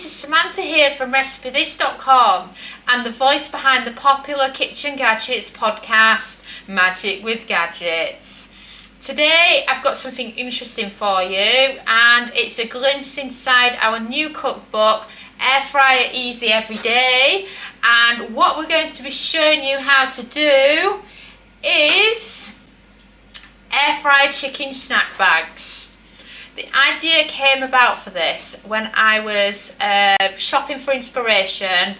this is Samantha here from RecipeThis.com and the voice behind the popular Kitchen Gadgets podcast, Magic with Gadgets. Today I've got something interesting for you, and it's a glimpse inside our new cookbook, Air Fryer Easy Every Day. And what we're going to be showing you how to do is air fried chicken snack bags. The idea came about for this when I was shopping for inspiration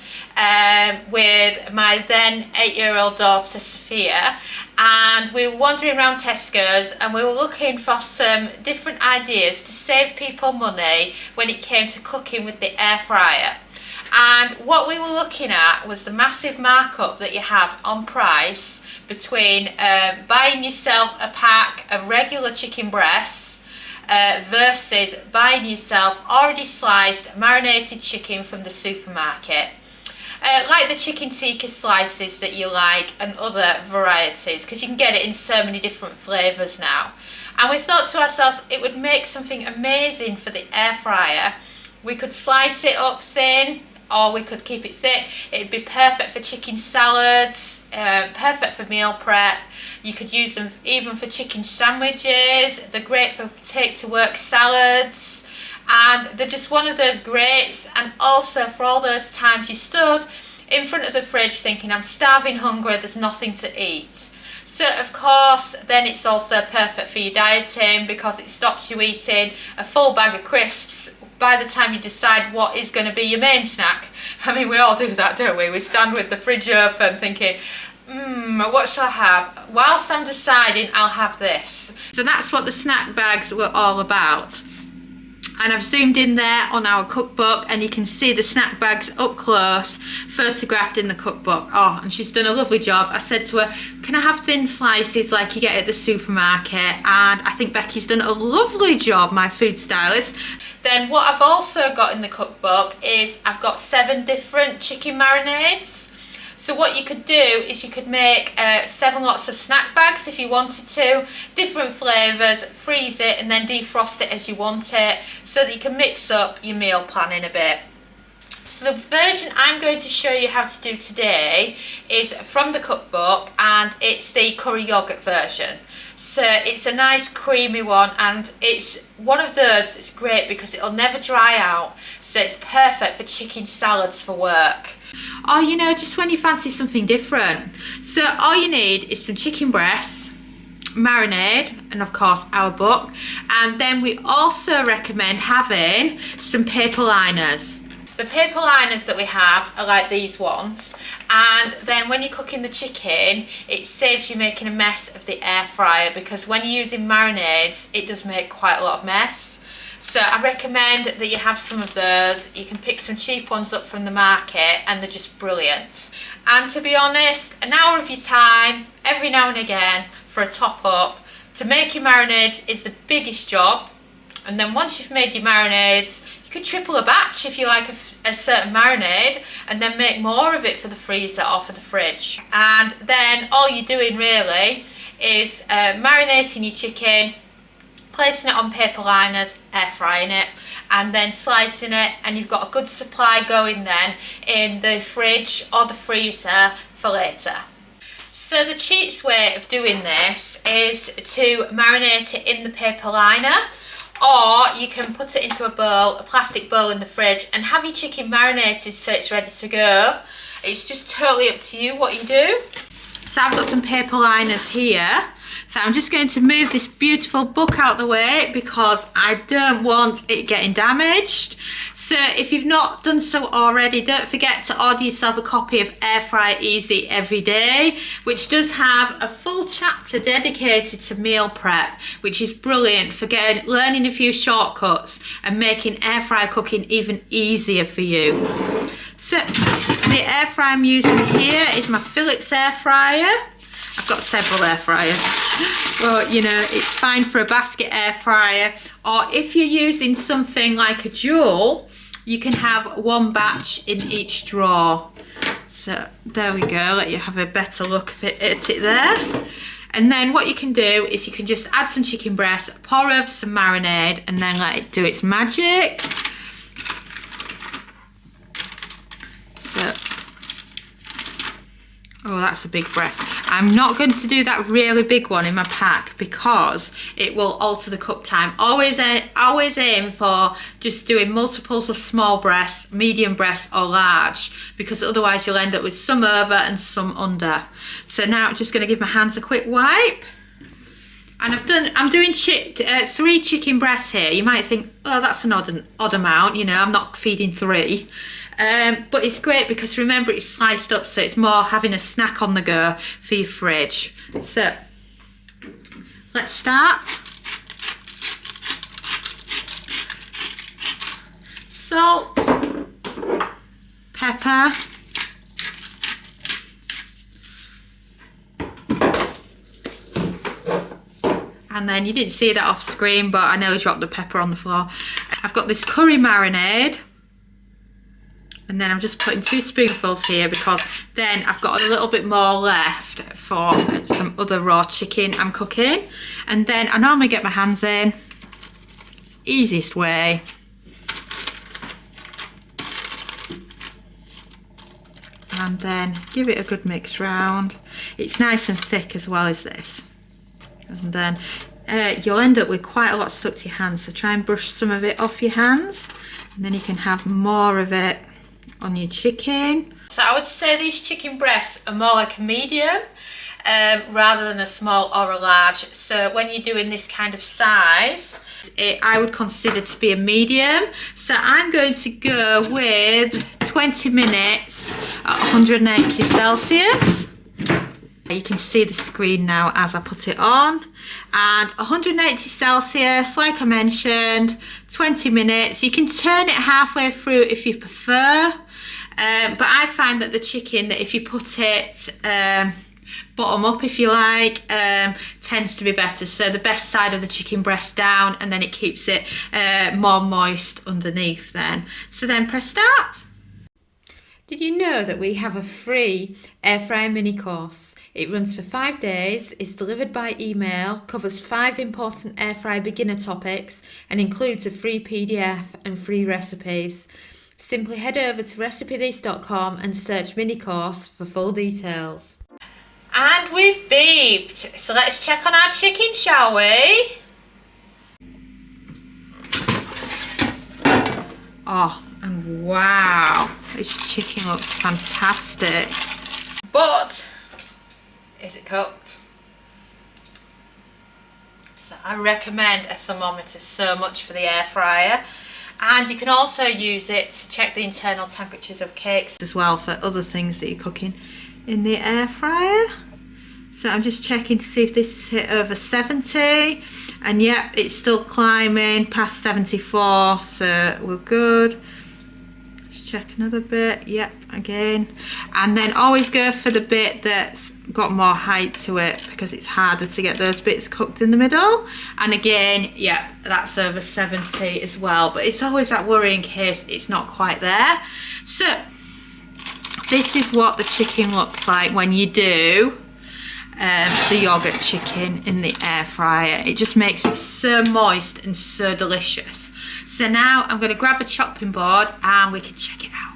with my then 8-year-old daughter Sophia, and we were wandering around Tesco's and we were looking for some different ideas to save people money when it came to cooking with the air fryer. And what we were looking at was the massive markup that you have on price between buying yourself a pack of regular chicken breasts versus buying yourself already sliced marinated chicken from the supermarket, like the chicken tikka slices that you like and other varieties, because you can get it in so many different flavours now. And we thought to ourselves it would make something amazing for the air fryer. We could slice it up thin or we could keep it thick. It'd be perfect for chicken salads, perfect for meal prep. You could use them even for chicken sandwiches. They're great for take to work salads, and they're just one of those greats. And also for all those times you stood in front of the fridge thinking, I'm starving hungry, there's nothing to eat. So of course then it's also perfect for your dieting, because it stops you eating a full bag of crisps by the time you decide what is going to be your main snack. I mean, we all do that, don't we? We stand with the fridge open thinking, what shall I have? Whilst I'm deciding, I'll have this. So that's what the snack bags were all about. And I've zoomed in there on our cookbook and you can see the snack bags up close, photographed in the cookbook. Oh, and she's done a lovely job. I said to her, can I have thin slices like you get at the supermarket? And I think Becky's done a lovely job, my food stylist. Then what I've also got in the cookbook is I've got 7 different chicken marinades. So what you could do is you could make 7 lots of snack bags if you wanted to, different flavours, freeze it and then defrost it as you want it, so that you can mix up your meal planning a bit. So the version I'm going to show you how to do today is from the cookbook, and it's the curry yogurt version. So it's a nice creamy one, and it's one of those that's great because it'll never dry out, so it's perfect for chicken salads for work. Or, you know, just when you fancy something different. So all you need is some chicken breasts, marinade, and of course our book. And then we also recommend having some paper liners. The paper liners that we have are like these ones, and then when you're cooking the chicken it saves you making a mess of the air fryer, because when you're using marinades it does make quite a lot of mess. So I recommend that you have some of those. You can pick some cheap ones up from the market and they're just brilliant. And to be honest, an hour of your time every now and again for a top up to make your marinades is the biggest job. And then once you've made your marinades, you could triple a batch if you like a certain marinade, and then make more of it for the freezer or for the fridge. And then all you're doing really is marinating your chicken, placing it on paper liners, air frying it, and then slicing it, and you've got a good supply going then in the fridge or the freezer for later. So the cheats way of doing this is to marinate it in the paper liner, or you can put it into a bowl, a plastic bowl in the fridge, and have your chicken marinated so it's ready to go. It's just totally up to you what you do. So I've got some paper liners here. So I'm just going to move this beautiful book out the way because I don't want it getting damaged. So if you've not done so already, don't forget to order yourself a copy of Air Fryer Easy Every Day, which does have a full chapter dedicated to meal prep, which is brilliant for learning a few shortcuts and making air fryer cooking even easier for you. So the air fryer I'm using here is my Philips air fryer. I've got several air fryers, but you know, it's fine for a basket air fryer, or if you're using something like a Joule, you can have 1 batch in each drawer. So there we go, let you have a better look at it there. And then what you can do is you can just add some chicken breast, pour over some marinade, and then let it do its magic. Oh, that's a big breast. I'm not going to do that really big one in my pack because it will alter the cook time. Always aim for just doing multiples of small breasts, medium breasts or large, because otherwise you'll end up with some over and some under. So now I'm just going to give my hands a quick wipe. And I'm doing 3 chicken breasts here. You might think, oh, that's an odd amount, you know, I'm not feeding 3. But it's great because remember it's sliced up, so it's more having a snack on the go for your fridge. So let's start. Salt, pepper, and then you didn't see that off screen, but I nearly dropped the pepper on the floor. I've got this curry marinade. And then I'm just putting 2 spoonfuls here because then I've got a little bit more left for some other raw chicken I'm cooking. And then I normally get my hands in. It's the easiest way. And then give it a good mix round. It's nice and thick as well as this. And then you'll end up with quite a lot stuck to your hands. So try and brush some of it off your hands. And then you can have more of it on your chicken. So I would say these chicken breasts are more like a medium rather than a small or a large. So when you're doing this kind of size, I would consider to be a medium. So I'm going to go with 20 minutes at 180 Celsius. You can see the screen now as I put it on. And 180 Celsius, like I mentioned, 20 minutes. You can turn it halfway through if you prefer. But I find that the chicken, that if you put it bottom up, if you like, tends to be better. So the best side of the chicken breast down, and then it keeps it more moist underneath then. So then press start. Did you know that we have a free air fryer mini course? It runs for 5 days, is delivered by email, covers 5 important air fryer beginner topics, and includes a free PDF and free recipes. Simply head over to recipethis.com and search mini course for full details. And we've beeped, so let's check on our chicken, shall we? Oh, and wow, this chicken looks fantastic. But is it cooked? So I recommend a thermometer so much for the air fryer. And you can also use it to check the internal temperatures of cakes as well for other things that you're cooking in the air fryer. So I'm just checking to see if this is hit over 70. And yep, it's still climbing past 74, so we're good. Let's check another bit. Yep, again. And then always go for the bit that's got more height to it because it's harder to get those bits cooked in the middle. And again, yeah, that's over 70 as well, but it's always that worry in case it's not quite there. So this is what the chicken looks like when you do the yogurt chicken in the air fryer. It just makes it so moist and so delicious. So now I'm going to grab a chopping board and we can check it out.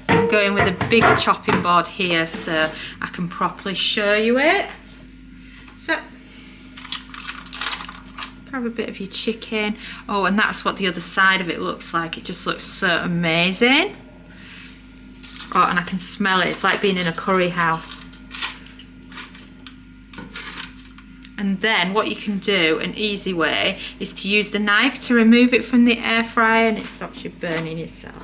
I'm going with a bigger chopping board here so I can properly show you it. So grab a bit of your chicken. Oh, and that's what the other side of it looks like. It just looks so amazing. Oh, and I can smell it. It's like being in a curry house. And then what you can do, an easy way, is to use the knife to remove it from the air fryer, and it stops you burning yourself.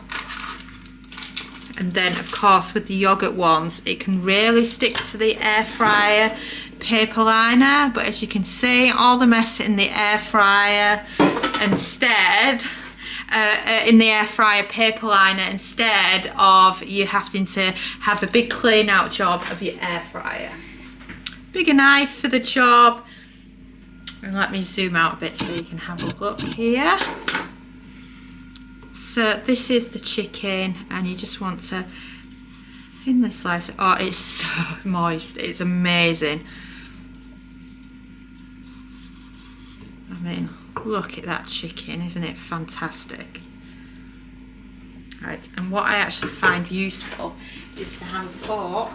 And then of course with the yogurt ones, it can really stick to the air fryer paper liner, but as you can see, all the mess in the air fryer instead, in the air fryer paper liner, instead of you having to have a big clean out job of your air fryer. Bigger knife for the job. And let me zoom out a bit so you can have a look here. So this is the chicken, and you just want to thinly slice it. Oh, it's so moist, it's amazing. mean, look at that chicken, isn't it fantastic? Right, and what I actually find useful is to have a fork,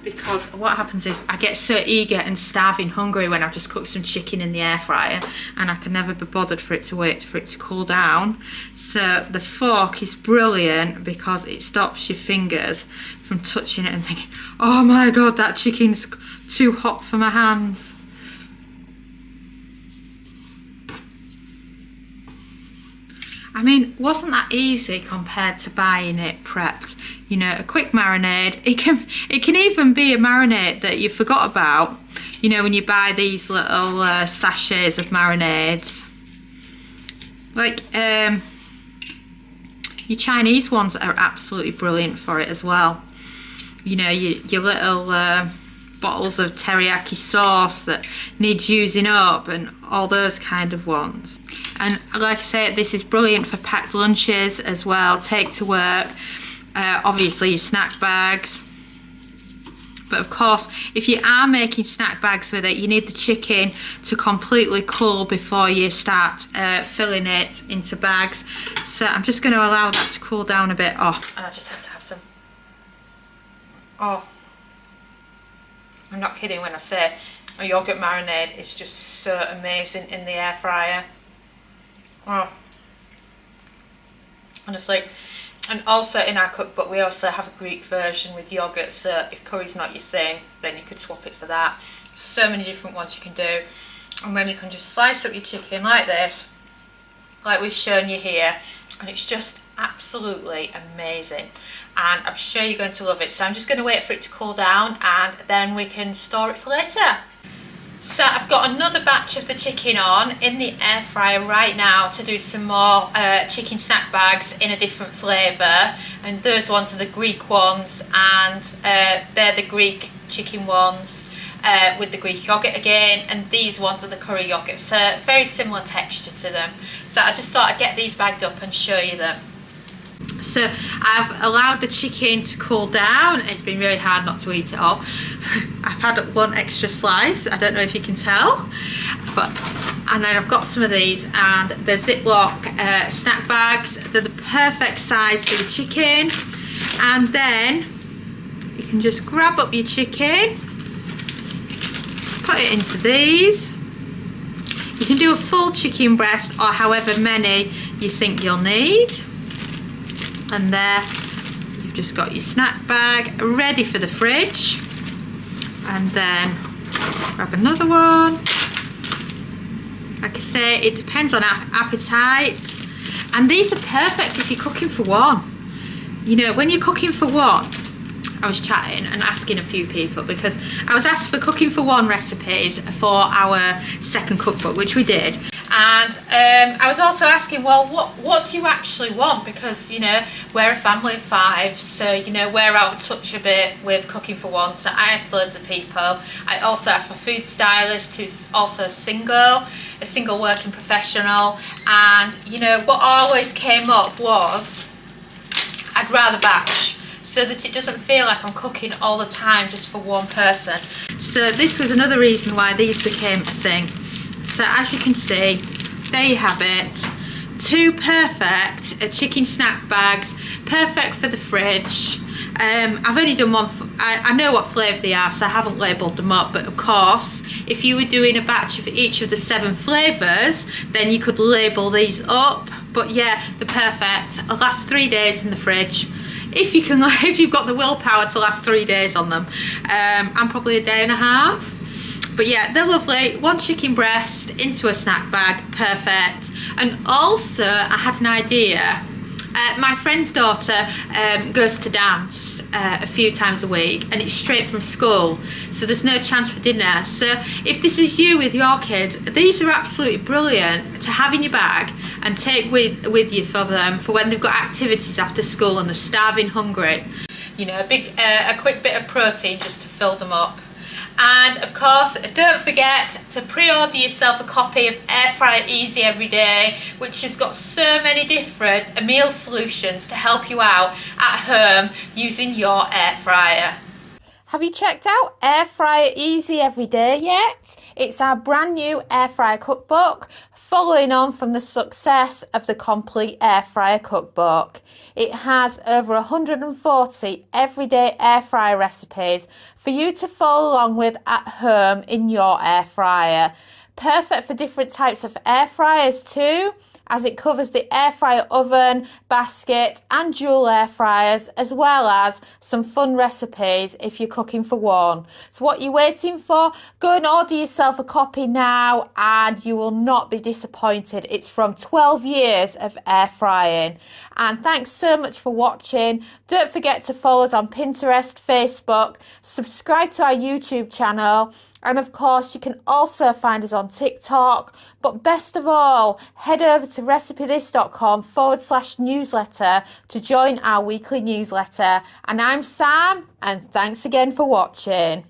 because what happens is I get so eager and starving hungry when I've just cooked some chicken in the air fryer, and I can never be bothered for it to wait for it to cool down. So the fork is brilliant because it stops your fingers from touching it and thinking, oh my god, that chicken's too hot for my hands. I mean, wasn't that easy compared to buying it prepped? You know, a quick marinade. It can even be a marinade that you forgot about. You know, when you buy these little sachets of marinades. Like, your Chinese ones are absolutely brilliant for it as well. You know, your little bottles of teriyaki sauce that needs using up and all those kind of ones. And like I say, this is brilliant for packed lunches as well, take to work, obviously your snack bags. But of course, if you are making snack bags with it, you need the chicken to completely cool before you start filling it into bags. So I'm just going to allow that to cool down a bit. Oh, and I just have to have some. Oh, I'm not kidding when I say a yogurt marinade is just so amazing in the air fryer. Oh, honestly. And also in our cookbook we also have a Greek version with yogurt, so if curry's not your thing, then you could swap it for that. So many different ones you can do. And then you can just slice up your chicken like this, like we've shown you here, and it's just absolutely amazing. And I'm sure you're going to love it. So I'm just going to wait for it to cool down and then we can store it for later. So I've got another batch of the chicken on in the air fryer right now to do some more chicken snack bags in a different flavour. And those ones are the Greek ones, and they're the Greek chicken ones with the Greek yogurt again. And these ones are the curry yogurt, so very similar texture to them. So I just thought I'd get these bagged up and show you them. So I've allowed the chicken to cool down. It's been really hard not to eat it all. I've had one extra slice, I don't know if you can tell, and then I've got some of these, and the Ziploc snack bags. They're the perfect size for the chicken. And then you can just grab up your chicken, put it into these. You can do a full chicken breast or however many you think you'll need. And there you've just got your snack bag ready for the fridge. And then grab another one. Like I say, it depends on appetite. And these are perfect if you're cooking for one. You know, when you're cooking for one, I was chatting and asking a few people, because I was asked for cooking for one recipes for our second cookbook, which we did. And I was also asking, well, what do you actually want? Because, you know, we're a family of 5, so, you know, we're out of touch a bit with cooking for one. So I asked loads of people. I also asked my food stylist, who's also a single working professional. And, you know, what always came up was, I'd rather batch, so that it doesn't feel like I'm cooking all the time just for one person. So this was another reason why these became a thing. So as you can see, there you have it. 2 perfect chicken snack bags, perfect for the fridge. I've only done one, I know what flavour they are, so I haven't labelled them up, but of course, if you were doing a batch of each of the 7 flavours, then you could label these up. But yeah, they're perfect. It'll last 3 days in the fridge. If you can, if you've got the willpower to last 3 days on them. And probably a day and a half. But yeah, they're lovely. 1 chicken breast into a snack bag, perfect. And also, I had an idea. My friend's daughter goes to dance a few times a week, and it's straight from school, so there's no chance for dinner. So if this is you with your kids, these are absolutely brilliant to have in your bag and take with you for them for when they've got activities after school and they're starving hungry. You know, a quick bit of protein just to fill them up. And of course, don't forget to pre-order yourself a copy of Air Fryer Easy Every Day, which has got so many different meal solutions to help you out at home using your air fryer. Have you checked out Air Fryer Easy Every Day yet? It's our brand new air fryer cookbook, following on from the success of the Complete Air Fryer Cookbook. It has over 140 everyday air fryer recipes for you to follow along with at home in your air fryer. Perfect for different types of air fryers too, as it covers the air fryer oven, basket and dual air fryers, as well as some fun recipes if you're cooking for one. So what are you waiting for? Go and order yourself a copy now and you will not be disappointed. It's from 12 years of air frying. And thanks so much for watching. Don't forget to follow us on Pinterest, Facebook, subscribe to our YouTube channel, and of course, you can also find us on TikTok. But best of all, head over to recipethis.com/newsletter to join our weekly newsletter. And I'm Sam, and thanks again for watching.